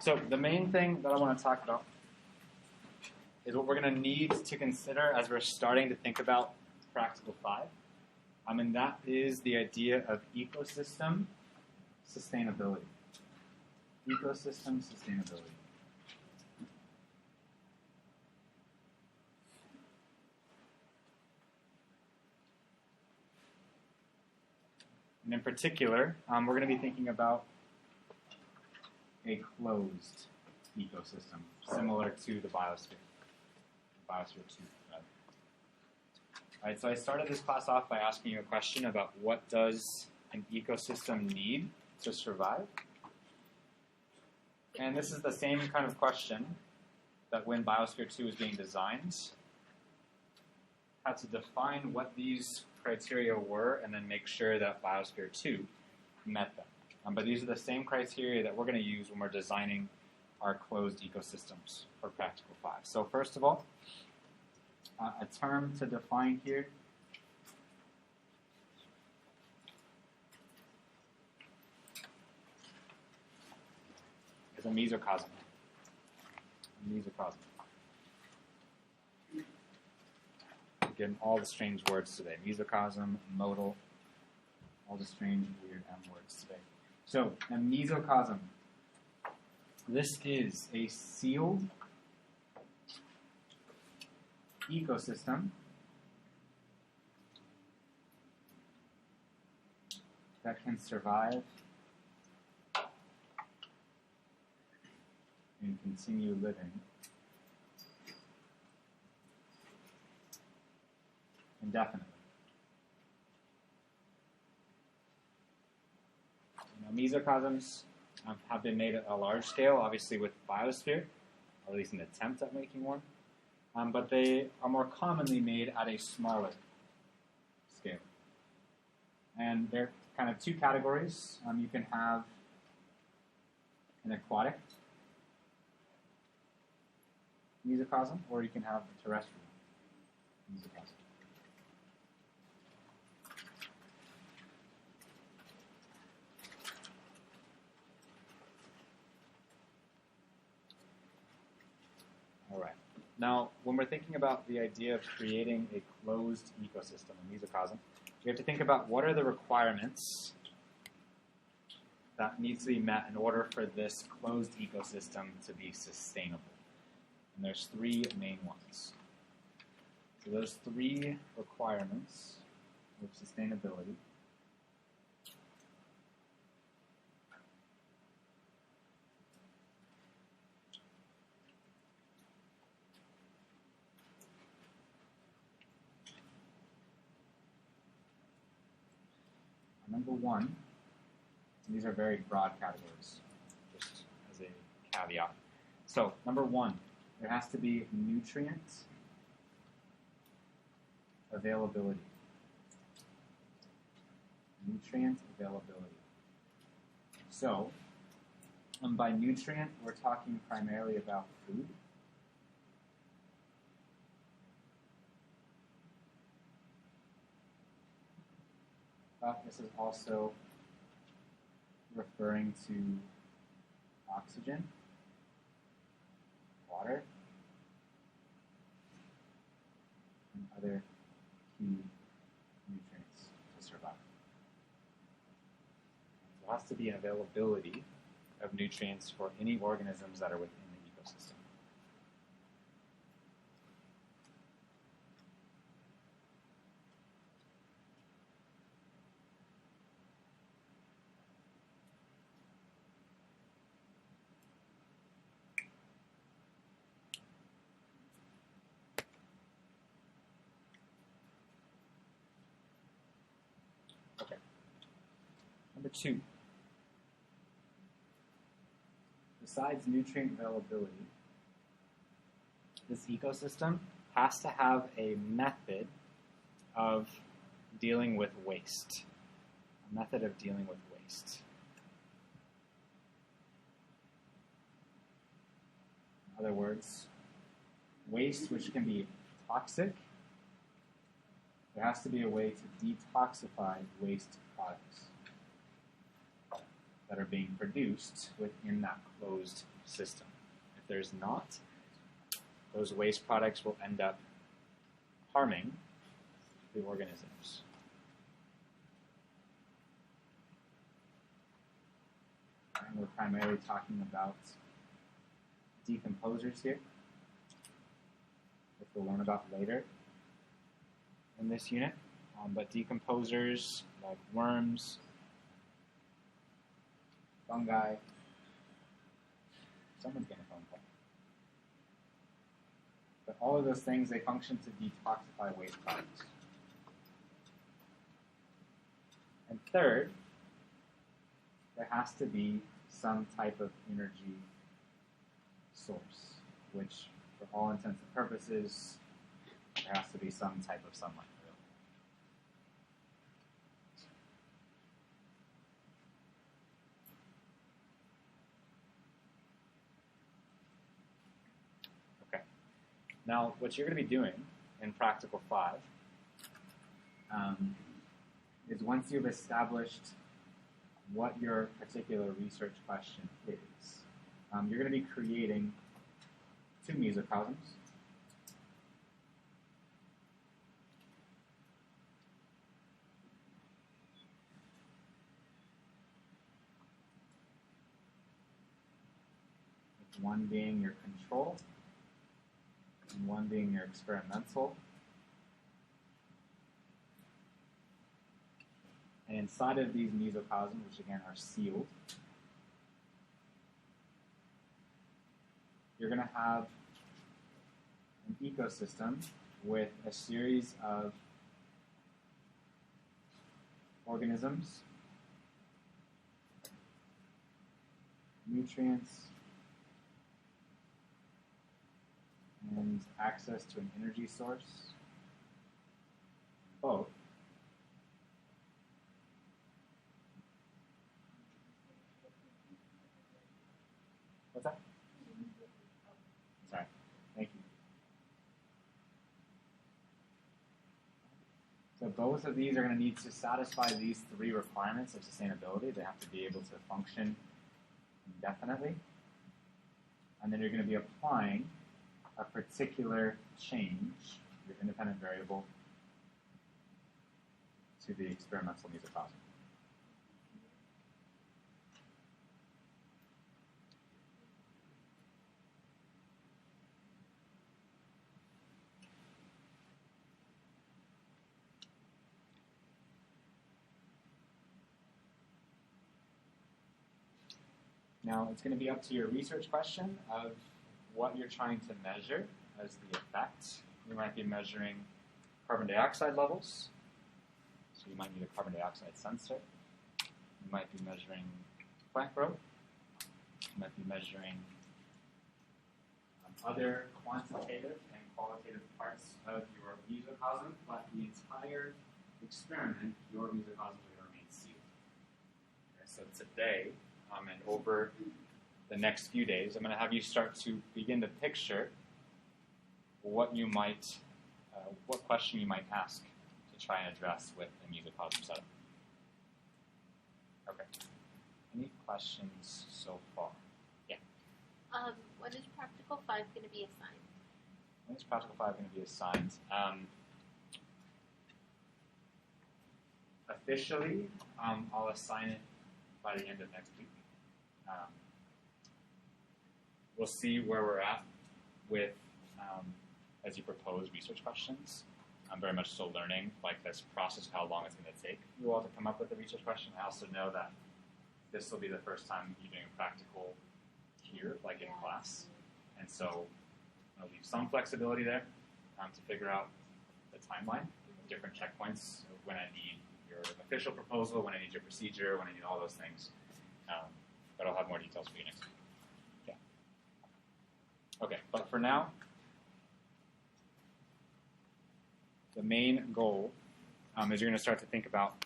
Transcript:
So the main thing that I want to talk about is what we're going to need to consider as we're starting to think about Practical 5. And that is the idea of ecosystem sustainability. Ecosystem sustainability. And in particular, we're going to be thinking about a closed ecosystem, similar to the biosphere. Biosphere 2. All right, so I started this class off by asking you a question about what does an ecosystem need to survive? And this is the same kind of question that when Biosphere 2 was being designed, had to define what these criteria were and then make sure that Biosphere 2 met them. But these are the same criteria that we're going to use when we're designing our closed ecosystems for Practical 5. So first of all, a term to define here is a mesocosm. Again, all the strange words today. Mesocosm, modal, all the strange, weird M words today. So, a mesocosm. This is a sealed ecosystem that can survive and continue living indefinitely. Mesocosms have been made at a large scale, obviously with Biosphere, or at least an attempt at making one. But they are more commonly made at a smaller scale. And there are kind of two categories. You can have an aquatic mesocosm, or you can have a terrestrial mesocosm. Now, when we're thinking about the idea of creating a closed ecosystem, a mesocosm, we have to think about what are the requirements that need to be met in order for this closed ecosystem to be sustainable. And there's three main ones. So those three requirements of sustainability number one, and these are very broad categories, just as a caveat. So, number one, there has to be nutrient availability. Nutrient availability. So, by nutrient, we're talking primarily about food. But this is also referring to oxygen, water, and other key nutrients to survive. There has to be an availability of nutrients for any organisms that are within the ecosystem. Number two, besides nutrient availability, this ecosystem has to have a method of dealing with waste. A method of dealing with waste. In other words, waste which can be toxic, there has to be a way to detoxify waste products. that are being produced within that closed system. If there's not, those waste products will end up harming the organisms. And we're primarily talking about decomposers here, which we'll learn about later in this unit. But decomposers like worms, fungi, someone's getting a phone call. But all of those things, they function to detoxify waste products. And third, there has to be some type of energy source, which for all intents and purposes, there has to be some type of sunlight. Now, what you're going to be doing in Practical 5 is once you've established what your particular research question is, you're going to be creating 2 mesocosms. With one being your control, and one being your experimental. And inside of these mesocosms, which again are sealed, you're going to have an ecosystem with a series of organisms, nutrients, and access to an energy source, both. What's that? Sorry. Thank you. So both of these are going to need to satisfy these 3 requirements of sustainability. They have to be able to function indefinitely. And then you're going to be applying a particular change, your independent variable, to the experimental mesocosm. Now, it's going to be up to your research question of what you're trying to measure as the effect. You might be measuring carbon dioxide levels, so you might need a carbon dioxide sensor. You might be measuring plant growth. You might be measuring other quantitative and qualitative parts of your mesocosm, but the entire experiment, your mesocosm will remain sealed. Okay, so today, and over the next few days, I'm going to have you start to begin to picture what you might, what question you might ask to try and address with the mesocosm setup. Okay. Any questions so far? Yeah. When is Practical 5 going to be assigned? When is Practical 5 going to be assigned? Officially, I'll assign it by the end of next week. We'll see where we're at with, as you propose research questions. I'm very much still learning, like, this process of how long it's going to take you all to come up with a research question. I also know that this will be the first time you're doing practical here, like in class. And so I'll leave some flexibility there to figure out the timeline, different checkpoints, when I need your official proposal, when I need your procedure, when I need all those things. But I'll have more details for you next week. Yeah. Okay, but for now, the main goal is you're going to start to think about